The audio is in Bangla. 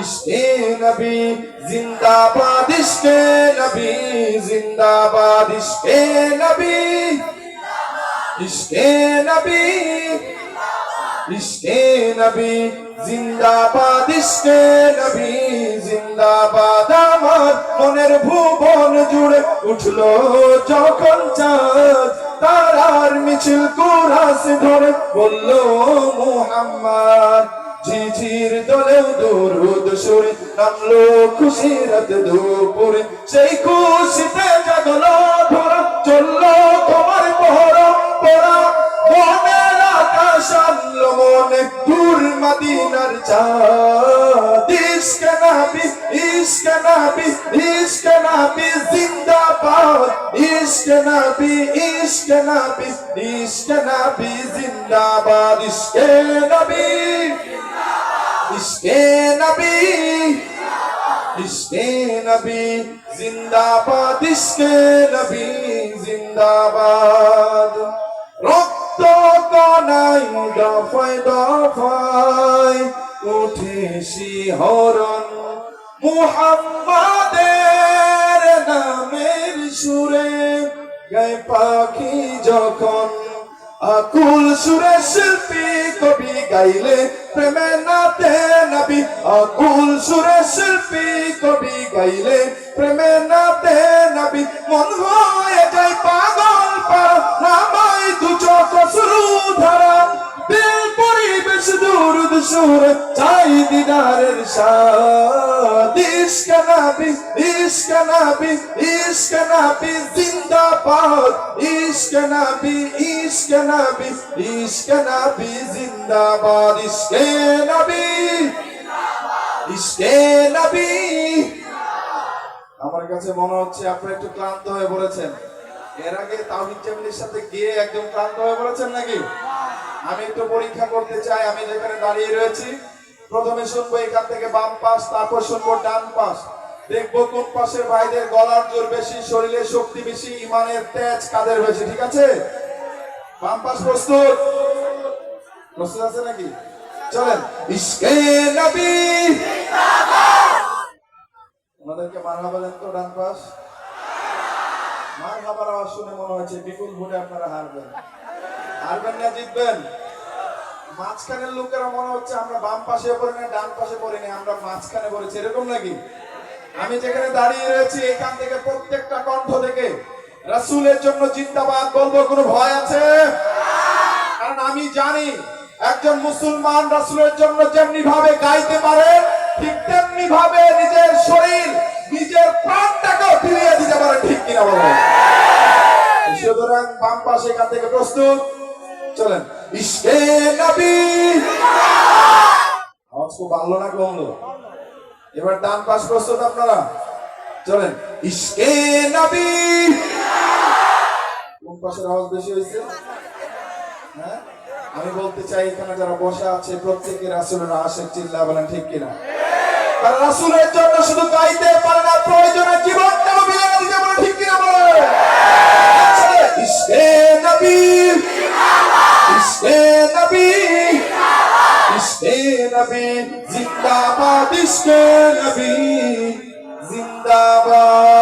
इश्क़े नबी जिंदाबाद, इश्क़े नबी जिंदाबाद, इश्क़े नबी, इश्क़े नबी, इश्क़े नबी जिंदाबाद, इश्क़े नबी जिंदाबाद। আমার মনের ভুবন জুড়ে উঠলো যখন চাঁদ, তারার মিছিল কুরাস ধরে বলল মুহাম্মদ। ঝিঝির দলেও দুরুদ সুরে নামলো খুশিরাত দুপুরে, সেই খুশিতে জাগলো ধরা চললো তোমার পরম্পরা। মনের আকাশ আনলো মনে দূর মদিনার চাঁদ। ইশকে নবী, ইশকে নবী, ইশকে নবী জিন্দাবাদ, ইশকে নবী, ইশকে নবী, ইশকে নবী জিন্দাবাদ, ইশকে নবী, इश्क़े नबी, इश्क़े नबी जिंदाबाद, इश्क़े नबी जिंदाबाद। रक्त कणाय दफाয় দফায় উঠে শিহরণ, মুহাম্মাদের নামের সুরে গায় পাখি যখন। আকুল সুরে শিল্পী কবি গাইলে প্রেমে নাতে নবী, আকুল সুরে শিল্পী কবি গাইলে প্রেমে নাতে নবী। মন হয়ে যায় পাগল পারা, নামাই দু চোখ অশ্রু ধারা। দিল পরিবেশ দুরুদ সুরে চাই দিদারের স্বাদ। ইশকে নবী, ইশকে নবী, ইশকে নবী জিন্দাবাদ, ইশকে নবী, ইশকে নবী, ইশকে নবী জিন্দাবাদ, ইশকে নবী, ইশকে নবী। আমার কাছে মনে হচ্ছে আপনারা একটু ক্লান্ত হয়ে পড়েছেন। এর আগে তাওহীদ জামিলের সাথে গিয়ে একদম ক্লান্ত হয়ে পড়েছেন নাকি? আমি একটু পরীক্ষা করতে চাই। আমি যেখানে দাঁড়িয়ে রয়েছি, প্রথমে শুনবো এখান থেকে বাম পাশ, তারপর শুনবো ডান পাশ। দেখবো কোন পাশের ভাইদের গলার জোর বেশি, শরীরে শক্তি বেশি, ইমানের তেজ কাদের বেশি। ঠিক আছে? বাম পাশ প্রস্তুত? প্রস্তুত আছে নাকি? চলেন। ইশকে নবী জিন্দাবাদ। ওনাদেরকে মারহাবা দেন তো ডান পাশ। মারহাবার আওয়াজ শুনে মনে হচ্ছে বিপুল ভোটে আপনারা হারবেন। হারবেন না জিতবেন? মাঝখানের লোকেরা মনে হচ্ছে আমরা বাম পাশে পড়ি না, ডান পাশে পড়ি না, আমরা মাঝখানে পড়েছি, এরকম নাকি? আমি যেখানে দাঁড়িয়ে রয়েছি এখান থেকে প্রত্যেকটা কণ্ঠ থেকে রাসূলের জন্য জিন্দাবাদ বলবো। কোনো ভয় আছে? কারণ আমি জানি একজন মুসলমান রাসূলের জন্য যেমনি ভাবে গাইতে পারে, ঠিক তেমনি ভাবে নিজের শরীর, নিজের প্রাণটাকে ফিরিয়ে দিতে পারে। ঠিক কিনা বলেন? সুতরাং বাম পাশে এখান থেকে প্রস্তুত? চলেন। ইশকে নবী। আওয়াজ খুব ভালো না কমলো? এবার ডান পাশ প্রস্তুত আপনারা? চলেন। ইশকে নবী। কোন পাশের আওয়াজ বেশি হয়েছে? হ্যাঁ, আমি বলতে চাই এখানে যারা বসা আছে প্রত্যেকে রাসূলের আশিক, চিল্লা বলেন ঠিক কিনা? কারণ রাসূলের জন্য শুধু গাইতে পারে না, প্রয়োজনে জীবনটাও বিলিয়ে দিতে পারে। ঠিক কিনা বলেন? ইশকে নবী, ইশকে নবী, ইশকে নবী জিন্দাবাদ, ইশকে নবী জিন্দাবাদ।